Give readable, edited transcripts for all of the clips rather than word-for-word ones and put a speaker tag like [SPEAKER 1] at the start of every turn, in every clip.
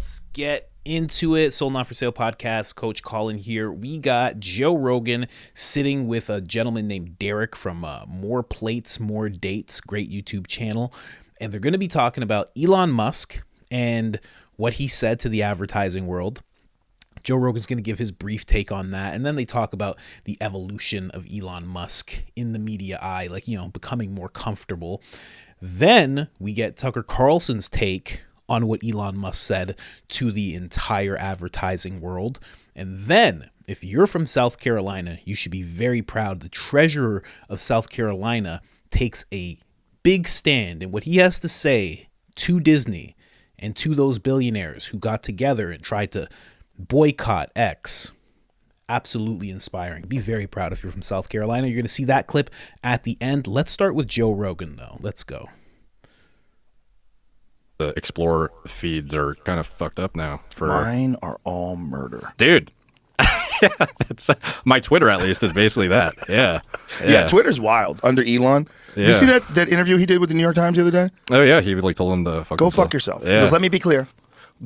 [SPEAKER 1] Let's get into it. Sold Not For Sale podcast. Coach Colin here. We got Joe Rogan sitting with a gentleman named Derek from More Plates, More Dates, great YouTube channel. And they're going to be talking about Elon Musk and what he said to the advertising world. Joe Rogan's going to give his brief take on that. And then they talk about the evolution of Elon Musk in the media eye, like, you know, becoming more comfortable. Then we get Tucker Carlson's take on what Elon Musk said to the entire advertising world. And then, if you're from South Carolina, you should be very proud. The treasurer of South Carolina takes a big stand in what he has to say to Disney and to those billionaires who got together and tried to boycott X. Absolutely inspiring. Be very proud if you're from South Carolina. You're going to see that clip at the end. Let's start with Joe Rogan, though. Let's go.
[SPEAKER 2] The Explorer feeds are kind of fucked up now.
[SPEAKER 3] Mine are all murder.
[SPEAKER 2] Dude. Yeah, that's, my Twitter, at least, is basically that. Yeah,
[SPEAKER 3] Twitter's wild under Elon.
[SPEAKER 2] Yeah.
[SPEAKER 3] You see that interview he did with the New York Times the other day?
[SPEAKER 2] Oh, yeah. He like told him to
[SPEAKER 3] go fuck yourself.
[SPEAKER 2] Yeah.
[SPEAKER 3] Because let me be clear.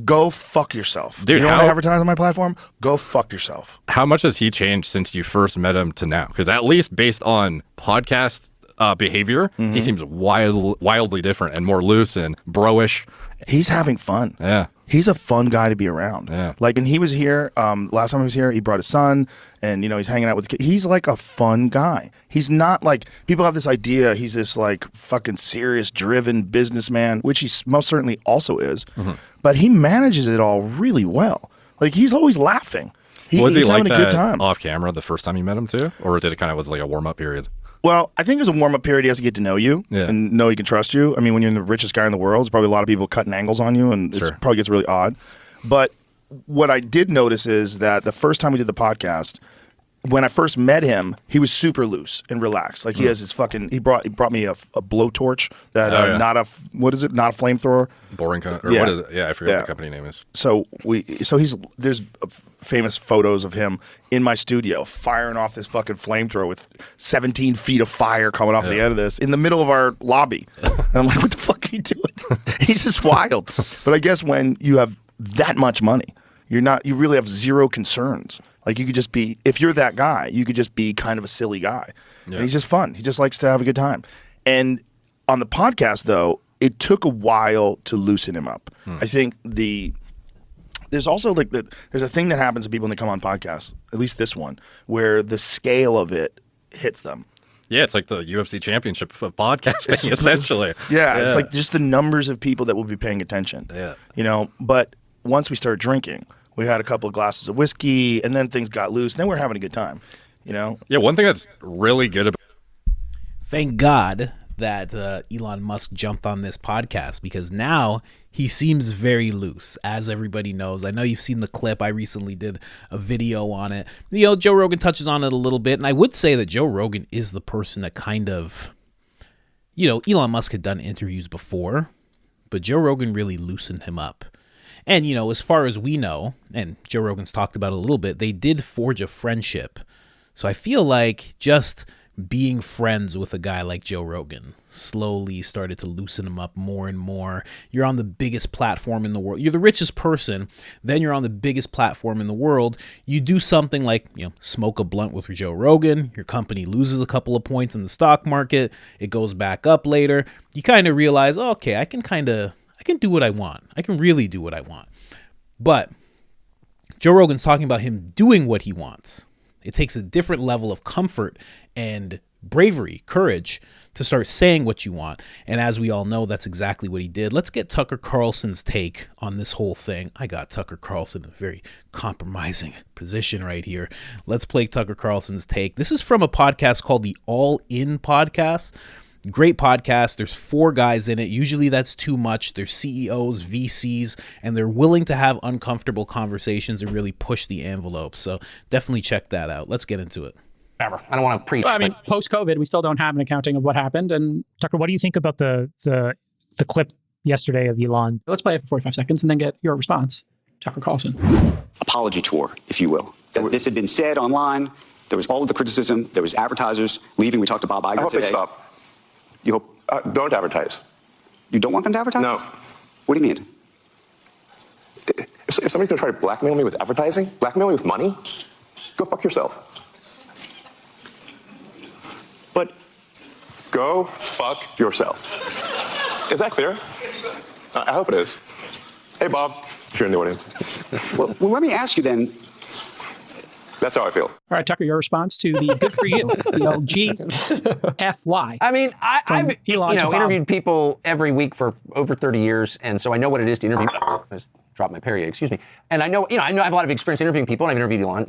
[SPEAKER 3] Go fuck yourself.
[SPEAKER 2] Dude,
[SPEAKER 3] you don't want to advertise on my platform? Go fuck yourself.
[SPEAKER 2] How much has he changed since you first met him to now? Because at least based on podcast behavior, he seems wildly different and more loose and bro-ish.
[SPEAKER 3] He's having fun.
[SPEAKER 2] Yeah.
[SPEAKER 3] He's a fun guy to be around.
[SPEAKER 2] Yeah.
[SPEAKER 3] Like, and he was here, last time he was here, he brought his son, and, you know, he's hanging out with kids. He's like a fun guy. He's not like, people have this idea he's this like fucking serious, driven businessman, which he most certainly also is, but he manages it all really well. Like, he's always laughing.
[SPEAKER 2] Was he
[SPEAKER 3] he's
[SPEAKER 2] like
[SPEAKER 3] having a
[SPEAKER 2] that
[SPEAKER 3] good time.
[SPEAKER 2] off camera the first time you met him too? Or did it kind of was like a warm-up period?
[SPEAKER 3] Well, I think there's a warm-up period. He has to get to know you and know he can trust you. I mean, when you're the richest guy in the world, there's probably a lot of people cutting angles on you, and it probably gets really odd. But what I did notice is that the first time we did the podcast, when I first met him, he was super loose and relaxed. Like, he has his fucking, he brought me a blowtorch that not a, what is it? Not a flamethrower.
[SPEAKER 2] Boring kind of, or what is it? Yeah, I forget what the company name is.
[SPEAKER 3] So there's famous photos of him in my studio firing off this fucking flamethrower with 17 feet of fire coming off the end of this in the middle of our lobby. And I'm like, what the fuck are you doing? He's just wild. But I guess when you have that much money, you really have zero concerns. Like, you could just be, if you're that guy, you could just be kind of a silly guy. Yeah. And he's just fun. He just likes to have a good time. And on the podcast, though, it took a while to loosen him up. I think there's also like there's a thing that happens to people when they come on podcasts, at least this one, where the scale of it hits them.
[SPEAKER 2] Yeah, it's like the UFC championship of podcasting, essentially.
[SPEAKER 3] Yeah, it's like just the numbers of people that will be paying attention.
[SPEAKER 2] Yeah.
[SPEAKER 3] You know, but once we started drinking, we had a couple of glasses of whiskey, and then things got loose, and then we're having a good time, you know?
[SPEAKER 2] Yeah, one thing that's really good about...
[SPEAKER 1] Thank God that Elon Musk jumped on this podcast, because now he seems very loose, as everybody knows. I know you've seen the clip. I recently did a video on it. You know, Joe Rogan touches on it a little bit, and I would say that Joe Rogan is the person that kind of, you know, Elon Musk had done interviews before, but Joe Rogan really loosened him up. And, you know, as far as we know, and Joe Rogan's talked about it a little bit, they did forge a friendship. So I feel like just being friends with a guy like Joe Rogan slowly started to loosen him up more and more. You're on the biggest platform in the world. You're the richest person. Then you're on the biggest platform in the world. You do something like, you know, smoke a blunt with Joe Rogan. Your company loses a couple of points in the stock market. It goes back up later. You kind of realize, oh, okay, I can do what I want. I can really do what I want. But Joe Rogan's talking about him doing what he wants. It takes a different level of comfort and bravery, courage to start saying what you want. And as we all know, that's exactly what he did. Let's get Tucker Carlson's take on this whole thing. I got Tucker Carlson in a very compromising position right here. Let's play Tucker Carlson's take. This is from a podcast called the All In Podcast. Great podcast. There's 4 guys in it. Usually that's too much. They're CEOs, VCs, and they're willing to have uncomfortable conversations and really push the envelope. So definitely check that out. Let's get into it.
[SPEAKER 4] Whatever. I don't want to preach.
[SPEAKER 5] Well, I mean, post-COVID, we still don't have an accounting of what happened. And Tucker, what do you think about the clip yesterday of Elon? Let's play it for 45 seconds and then get your response. Tucker Carlson.
[SPEAKER 6] Apology tour, if you will. That this had been said online. There was all of the criticism. There was advertisers leaving. We talked to Bob Iger today.
[SPEAKER 7] I hope they stop.
[SPEAKER 6] You hope?
[SPEAKER 7] Don't advertise.
[SPEAKER 6] You don't want them to advertise?
[SPEAKER 7] No.
[SPEAKER 6] What do you mean?
[SPEAKER 4] if somebody's going to try to blackmail me with advertising, blackmail me with money, go fuck yourself. But go fuck yourself. Is that clear? I hope it is. Hey, Bob, if you're in the audience.
[SPEAKER 6] Well, let me ask you then.
[SPEAKER 4] That's how I feel.
[SPEAKER 5] All right, Tucker, your response to the good for you, the old GFY.
[SPEAKER 7] I mean, I've
[SPEAKER 5] Elon to Bob.
[SPEAKER 7] interviewed people every week for over 30 years, and so I know what it is to interview. I just dropped my Perrier, excuse me. And I know I have a lot of experience interviewing people, and I've interviewed Elon,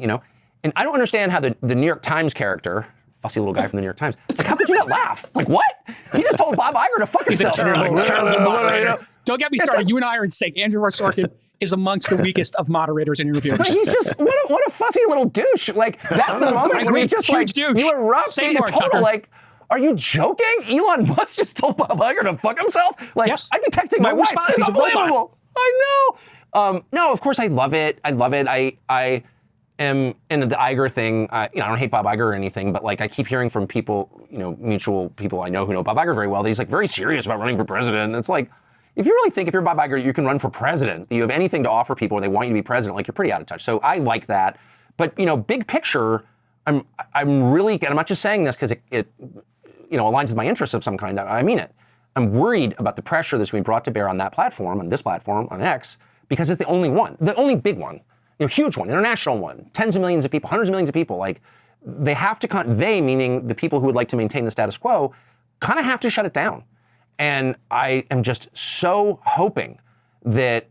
[SPEAKER 7] and I don't understand how the New York Times character, fussy little guy from the New York Times, like, how could you not laugh? Like, what? He just told Bob Iger to fuck
[SPEAKER 5] He's
[SPEAKER 7] himself.
[SPEAKER 5] a terrible moderator. Don't get me started. You and I are in sync. Andrew Sorkin is amongst the weakest of moderators and interviewers.
[SPEAKER 7] But he's just, what a fussy little douche. Like, that's the moment where you just,
[SPEAKER 5] huge
[SPEAKER 7] like,
[SPEAKER 5] douche.
[SPEAKER 7] you erupt
[SPEAKER 5] Say
[SPEAKER 7] in
[SPEAKER 5] more,
[SPEAKER 7] total,
[SPEAKER 5] Tucker.
[SPEAKER 7] like, are you joking? Elon Musk just told Bob Iger to fuck himself? Like,
[SPEAKER 5] Yes.
[SPEAKER 7] I'd be texting my
[SPEAKER 5] No
[SPEAKER 7] wife.
[SPEAKER 5] response.
[SPEAKER 7] It's
[SPEAKER 5] He's a robot.
[SPEAKER 7] unbelievable. I know. No, of course I love it. I am into the Iger thing. I don't hate Bob Iger or anything, but like I keep hearing from people, mutual people I know who know Bob Iger very well, that he's like very serious about running for president. And it's like, if you really think if you're Bob Iger, you can run for president, that you have anything to offer people or they want you to be president, like you're pretty out of touch. So I like that. But, big picture, I'm really, and I'm not just saying this because it aligns with my interests of some kind. I mean it. I'm worried about the pressure that's being brought to bear on that platform, on this platform, on X, because it's the only one, the only big one, huge one, international one, tens of millions of people, hundreds of millions of people. Like, they have to, they, meaning the people who would like to maintain the status quo, kind of have to shut it down. And I am just so hoping that,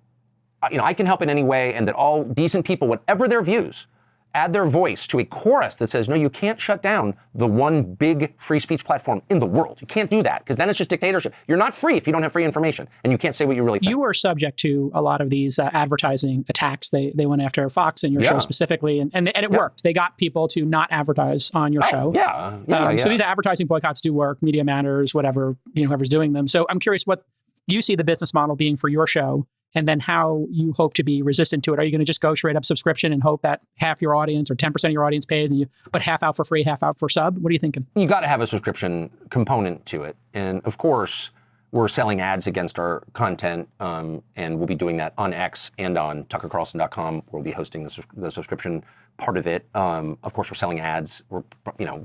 [SPEAKER 7] I can help in any way, and that all decent people, whatever their views, add their voice to a chorus that says, no, you can't shut down the one big free speech platform in the world. You can't do that, because then it's just dictatorship. You're not free if you don't have free information, and you can't say what you really think.
[SPEAKER 5] You were subject to a lot of these advertising attacks. They went after Fox and your show specifically, and it worked. They got people to not advertise on your show. So these advertising boycotts do work. Media Matters, whatever, whoever's doing them. So I'm curious what you see the business model being for your show, and then how you hope to be resistant to it. Are you going to just go straight up subscription and hope that half your audience or 10% of your audience pays, and you put half out for free, half out for sub? What are you thinking?
[SPEAKER 7] You got to have a subscription component to it. And of course, we're selling ads against our content, and we'll be doing that on X and on tuckercarlson.com. We'll be hosting the subscription part of it. Of course, we're selling ads. We'll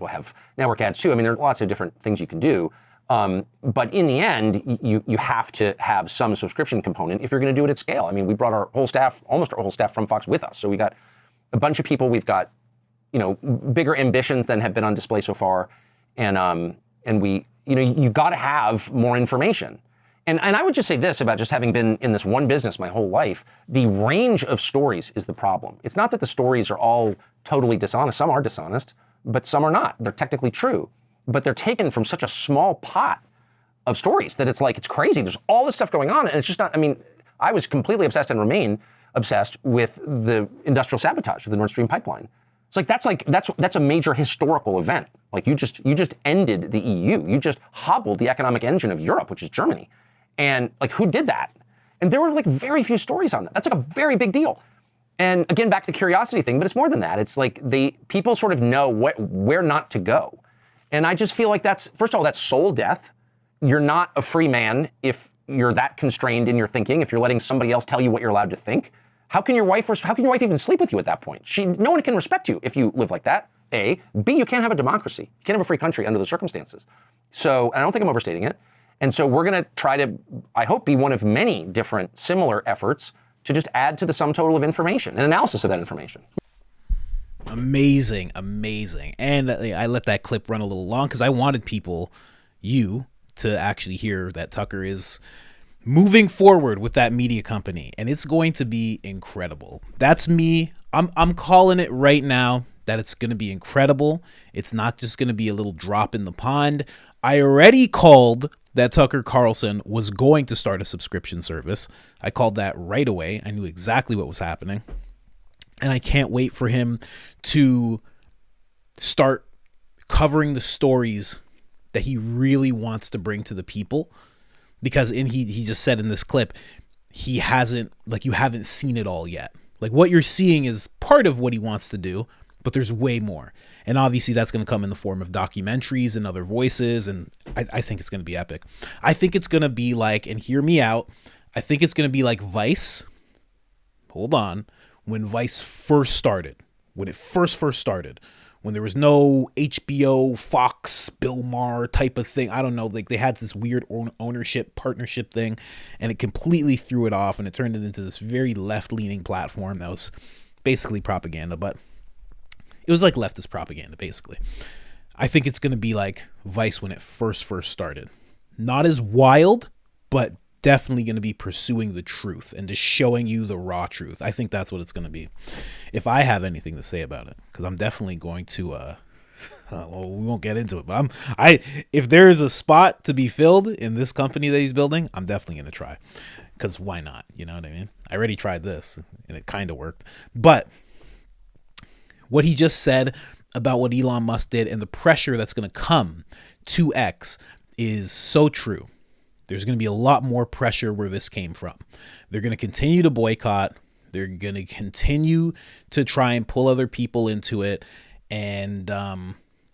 [SPEAKER 7] have network ads too. I mean, there are lots of different things you can do. But in the end, you have to have some subscription component if you're going to do it at scale. I mean, we brought our whole staff, almost our whole staff from Fox with us. So we got a bunch of people. We've got, bigger ambitions than have been on display so far. And we, you got to have more information. And I would just say this about just having been in this one business my whole life, the range of stories is the problem. It's not that the stories are all totally dishonest. Some are dishonest, but some are not. They're technically true. But they're taken from such a small pot of stories that it's like, it's crazy. There's all this stuff going on, and it's just not, I was completely obsessed and remain obsessed with the industrial sabotage of the Nord Stream pipeline. It's like, that's a major historical event. Like, you just ended the EU. You just hobbled the economic engine of Europe, which is Germany. And like, who did that? And there were like very few stories on that. That's like a very big deal. And again, back to the curiosity thing, but it's more than that. It's like people sort of know where not to go. And I just feel like that's, first of all, that's soul death. You're not a free man if you're that constrained in your thinking, if you're letting somebody else tell you what you're allowed to think. How can your wife even sleep with you at that point? No one can respect you if you live like that, A. B, you can't have a democracy. You can't have a free country under the circumstances. So, and I don't think I'm overstating it. And so we're going to try to, I hope, be one of many different similar efforts to just add to the sum total of information and analysis of that information.
[SPEAKER 1] Amazing. And I let that clip run a little long because I wanted you to actually hear that Tucker is moving forward with that media company, and it's going to be incredible. That's me. I'm calling it right now that it's going to be incredible. It's not just going to be a little drop in the pond. I already called that Tucker Carlson was going to start a subscription service. I called that right away. I knew exactly what was happening. And I can't wait for him to start covering the stories that he really wants to bring to the people. Because he just said in this clip, you haven't seen it all yet. Like, what you're seeing is part of what he wants to do, but there's way more. And obviously that's going to come in the form of documentaries and other voices. And I think it's going to be epic. I think it's going to be like, and hear me out, I think it's going to be like Vice, hold on, when Vice first started, when it first started, when there was no HBO, Fox, Bill Maher type of thing. I don't know. Like, they had this weird ownership partnership thing, and it completely threw it off, and it turned it into this very left-leaning platform that was basically propaganda, but it was like leftist propaganda, basically. I think it's going to be like Vice when it first started. Not as wild, but definitely going to be pursuing the truth and just showing you the raw truth. I think that's what it's going to be. If I have anything to say about it, because I'm definitely going to, well, we won't get into it, but if there is a spot to be filled in this company that he's building, I'm definitely going to try, because why not? You know what I mean? I already tried this and it kind of worked, but what he just said about what Elon Musk did and the pressure that's going to come to X is so true. There's going to be a lot more pressure where this came from. They're going to continue to boycott. They're going to continue to try and pull other people into it. And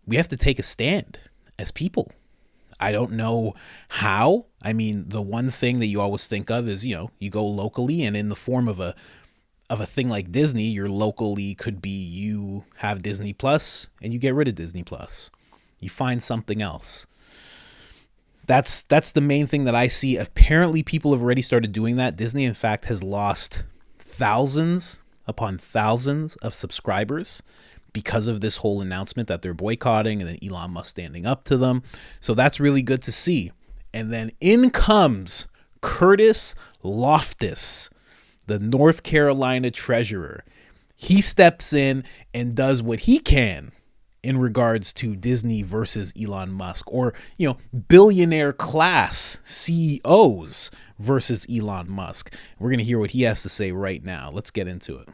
[SPEAKER 1] we have to take a stand as people. I don't know how. I mean, the one thing that you always think of is, you go locally, and in the form of a thing like Disney, your locally could be you have Disney Plus and you get rid of Disney Plus. You find something else. That's the main thing that I see. Apparently, people have already started doing that. Disney, in fact, has lost thousands upon thousands of subscribers because of this whole announcement that they're boycotting, and then Elon Musk standing up to them. So that's really good to see. And then in comes Curtis Loftus, the North Carolina treasurer. He steps in and does what he can in regards to Disney versus Elon Musk, or, billionaire class CEOs versus Elon Musk. We're going to hear what he has to say right now. Let's get into it.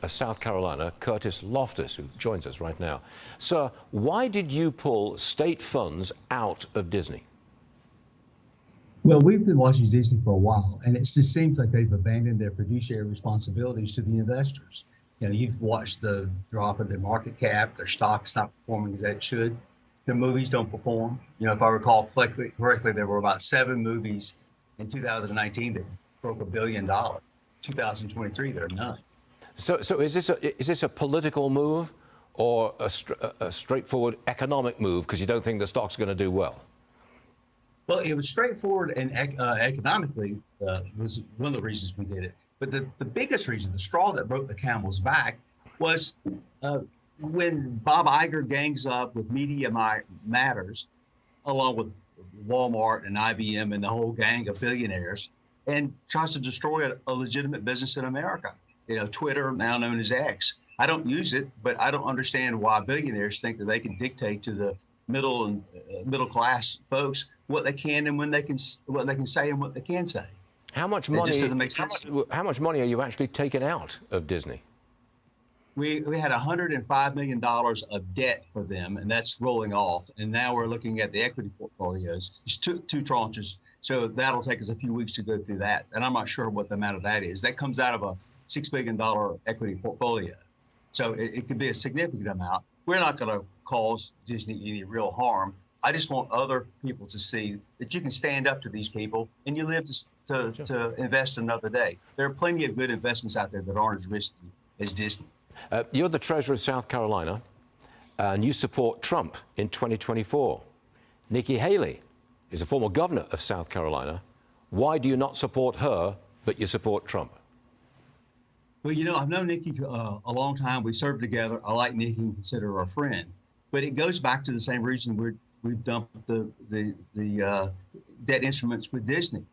[SPEAKER 8] Of South Carolina, Curtis Loftus, who joins us right now. Sir, why did you pull state funds out of Disney?
[SPEAKER 9] Well, we've been watching Disney for a while, and it just seems like they've abandoned their fiduciary responsibilities to the investors. You've watched the drop of their market cap, their stock's not performing as it should. Their movies don't perform. If I recall correctly, there were about 7 movies in 2019 that broke $1 billion. 2023, there are none.
[SPEAKER 8] So is this a political move or a straightforward economic move because you don't think the stock's going to do well?
[SPEAKER 9] Well, it was straightforward, and economically was one of the reasons we did it. But the biggest reason, the straw that broke the camel's back, was when Bob Iger gangs up with Media Matters, along with Walmart and IBM and the whole gang of billionaires, and tries to destroy a legitimate business in America. Twitter, now known as X. I don't use it, but I don't understand why billionaires think that they can dictate to the middle and middle class folks what they can and what they can say and what they can say.
[SPEAKER 8] How much money? It
[SPEAKER 9] just doesn't make sense.
[SPEAKER 8] How much money are you actually taking out of Disney?
[SPEAKER 9] We had $105 million of debt for them, and that's rolling off. And now we're looking at the equity portfolios. It's two tranches, so that'll take us a few weeks to go through that. And I'm not sure what the amount of that is. That comes out of a $6 billion equity portfolio. So it could be a significant amount. We're not going to cause Disney any real harm. I just want other people to see that you can stand up to these people and you live to invest another day. There are plenty of good investments out there that aren't as risky as Disney.
[SPEAKER 8] You're the treasurer of South Carolina, and you support Trump in 2024. Nikki Haley is a former governor of South Carolina. Why do you not support her, but you support Trump?
[SPEAKER 9] Well, I've known Nikki a long time. We served together. I like Nikki and consider her a friend. But it goes back to the same reason we've dumped the debt instruments with Disney.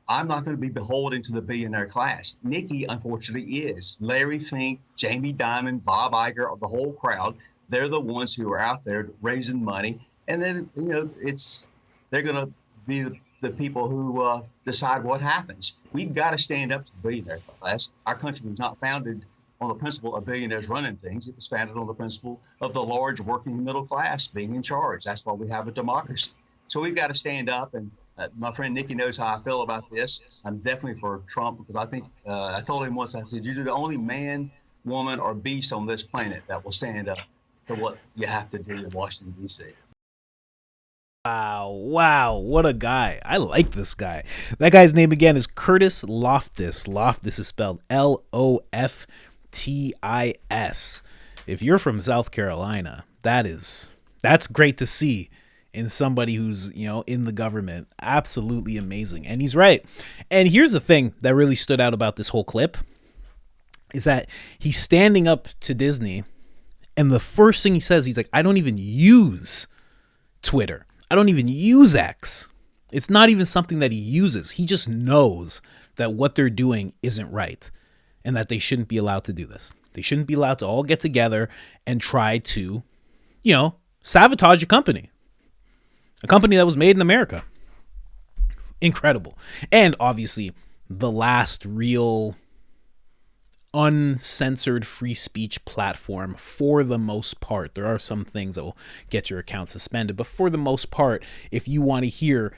[SPEAKER 9] I'm not going to be beholden to the billionaire class. Nikki, unfortunately, is. Larry Fink, Jamie Dimon, Bob Iger, the whole crowd. They're the ones who are out there raising money. And then, they're going to be the people who decide what happens. We've got to stand up to the billionaire class. Our country was not founded on the principle of billionaires running things. It was founded on the principle of the large working middle class being in charge. That's why we have a democracy. So we've got to stand up. And my friend Nikki knows how I feel about this. I'm definitely for Trump because I think I told him once, I said, you're the only man, woman, or beast on this planet that will stand up to what you have to do in Washington, D.C.
[SPEAKER 1] Wow, what a guy. I like this guy. That guy's name again is Curtis Loftis. Loftis is spelled Loftis. If you're from South Carolina, that's great to see in somebody who's, in the government. Absolutely amazing. And he's right. And here's the thing that really stood out about this whole clip is that he's standing up to Disney, and the first thing he says, he's like, I don't even use Twitter. I don't even use X. It's not even something that he uses. He just knows that what they're doing isn't right and that they shouldn't be allowed to do this. They shouldn't be allowed to all get together and try to, sabotage a company that was made in America. Incredible. And obviously, the last real uncensored free speech platform for the most part. There are some things that will get your account suspended, but for the most part, if you want to hear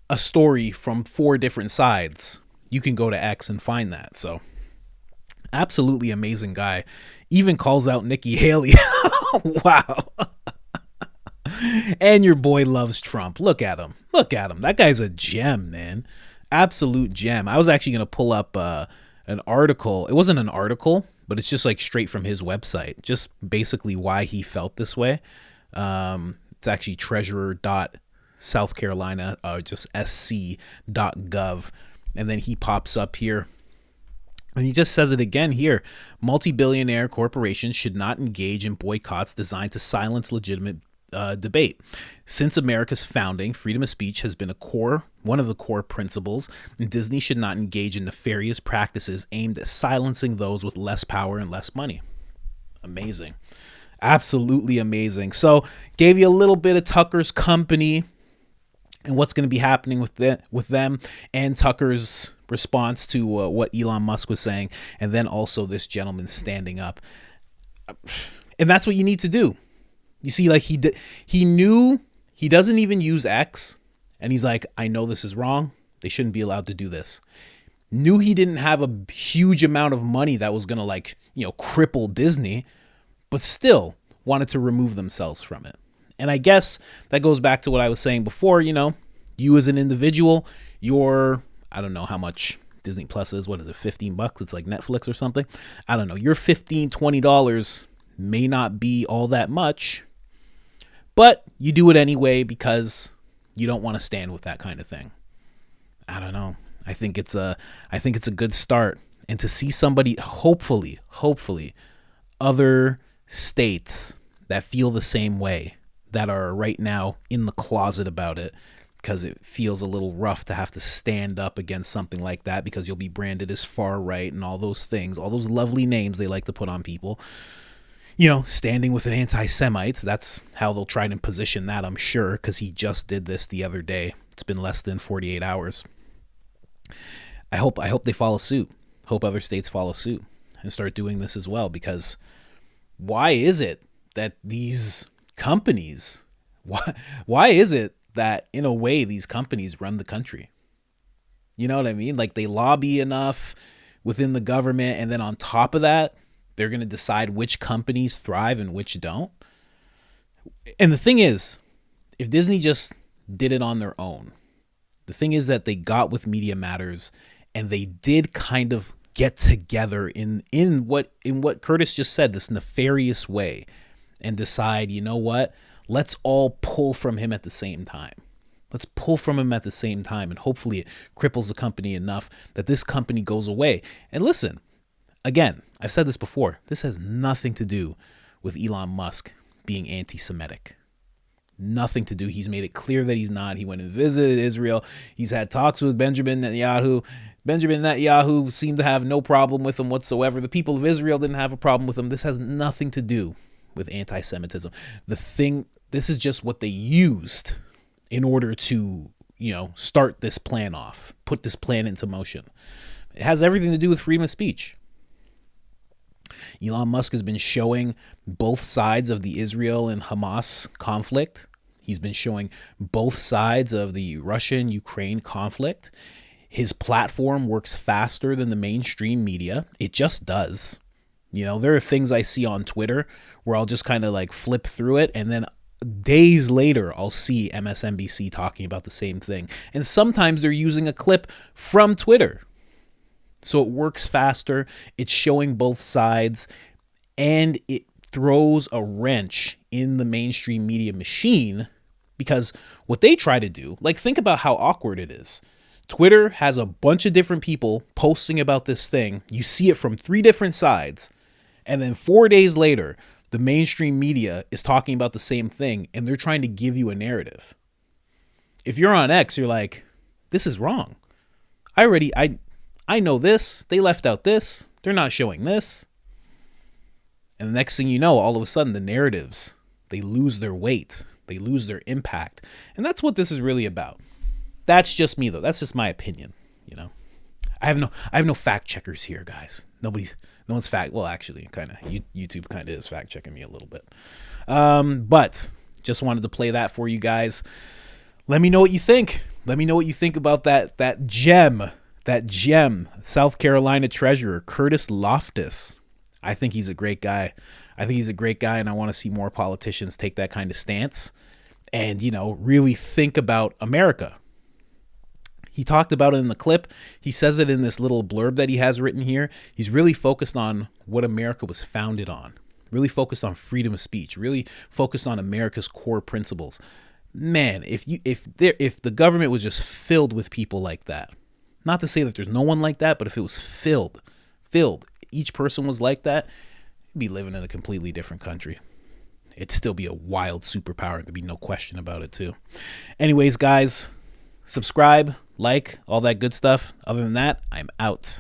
[SPEAKER 1] a story from 4 different sides, you can go to X and find that. So absolutely amazing guy. Even calls out Nikki Haley. Wow. And your boy loves Trump. Look at him. That guy's a gem, man. Absolute gem. I was actually going to pull up an article. It wasn't an article, but it's just like straight from his website, just basically why he felt this way. It's actually treasurer.southcarolina, just sc.gov. And then he pops up here and he just says it again here. Multi-billionaire corporations should not engage in boycotts designed to silence legitimate debate. Since America's founding, freedom of speech has been one of the core principles, and Disney should not engage in nefarious practices aimed at silencing those with less power and less money. Amazing. Absolutely amazing. So, gave you a little bit of Tucker's company and what's going to be happening with them and Tucker's response to what Elon Musk was saying, and then also this gentleman standing up. And that's what you need to do. You see, like he knew he doesn't even use X, and he's like, I know this is wrong. They shouldn't be allowed to do this. Knew he didn't have a huge amount of money that was going to cripple Disney, but still wanted to remove themselves from it. And I guess that goes back to what I was saying before, you as an individual, I don't know how much Disney Plus is. What is it? $15? It's like Netflix or something. I don't know. Your $15, $20 may not be all that much, but you do it anyway because you don't want to stand with that kind of thing. I don't know. I think it's a good start. And to see somebody, hopefully, other states that feel the same way, that are right now in the closet about it, because it feels a little rough to have to stand up against something like that because you'll be branded as far right and all those things, all those lovely names they like to put on people. Standing with an anti-Semite, that's how they'll try to position that, I'm sure, because he just did this the other day. It's been less than 48 hours. I hope they follow suit. Hope other states follow suit and start doing this as well, because why is it that these companies, why is it that in a way these companies run the country? You know what I mean? Like, they lobby enough within the government, and then on top of that, they're going to decide which companies thrive and which don't. And the thing is, if Disney just did it on their own, the thing is that they got with Media Matters and they did kind of get together in what Curtis just said, this nefarious way, and decide, you know what, let's all pull from him at the same time. Let's pull from him at the same time, and hopefully it cripples the company enough that this company goes away. And listen, again, I've said this before, this has nothing to do with Elon Musk being anti-Semitic. Nothing to do. He's made it clear that he's not. He went and visited Israel. He's had talks with Benjamin Netanyahu. Benjamin Netanyahu seemed to have no problem with him whatsoever. The people of Israel didn't have a problem with him. This has nothing to do with anti-Semitism. This is just what they used in order to, start this plan off, put this plan into motion. It has everything to do with freedom of speech. Elon Musk has been showing both sides of the Israel and Hamas conflict. He's been showing both sides of the Russian-Ukraine conflict. His platform works faster than the mainstream media. It just does. There are things I see on Twitter where I'll just kind of like flip through it, and then days later, I'll see MSNBC talking about the same thing. And sometimes they're using a clip from Twitter. So it works faster. It's showing both sides, and it throws a wrench in the mainstream media machine, because what they try to do, like, think about how awkward it is. Twitter has a bunch of different people posting about this thing. You see it from 3 different sides. And then 4 days later, the mainstream media is talking about the same thing, and they're trying to give you a narrative. If you're on X, you're like, this is wrong. I know this. They left out this. They're not showing this. And the next thing you know, all of a sudden, the narratives, they lose their weight. They lose their impact. And that's what this is really about. That's just me, though. That's just my opinion. You know, I have no fact checkers here, guys. No one's fact. Well, actually, kind of. YouTube kind of is fact checking me a little bit. But just wanted to play that for you guys. Let me know what you think. Let me know what you think about that gem, South Carolina treasurer, Curtis Loftus. I think he's a great guy. And I want to see more politicians take that kind of stance and, you know, really think about America. He talked about it in the clip. He says it in this little blurb that he has written here. He's really focused on what America was founded on, really focused on freedom of speech, really focused on America's core principles. Man, if the government was just filled with people like that, not to say that there's no one like that, but if it was filled, each person was like that, you'd be living in a completely different country. It'd still be a wild superpower. There'd be no question about it too. Anyways, guys, subscribe, like, all that good stuff. Other than that, I'm out.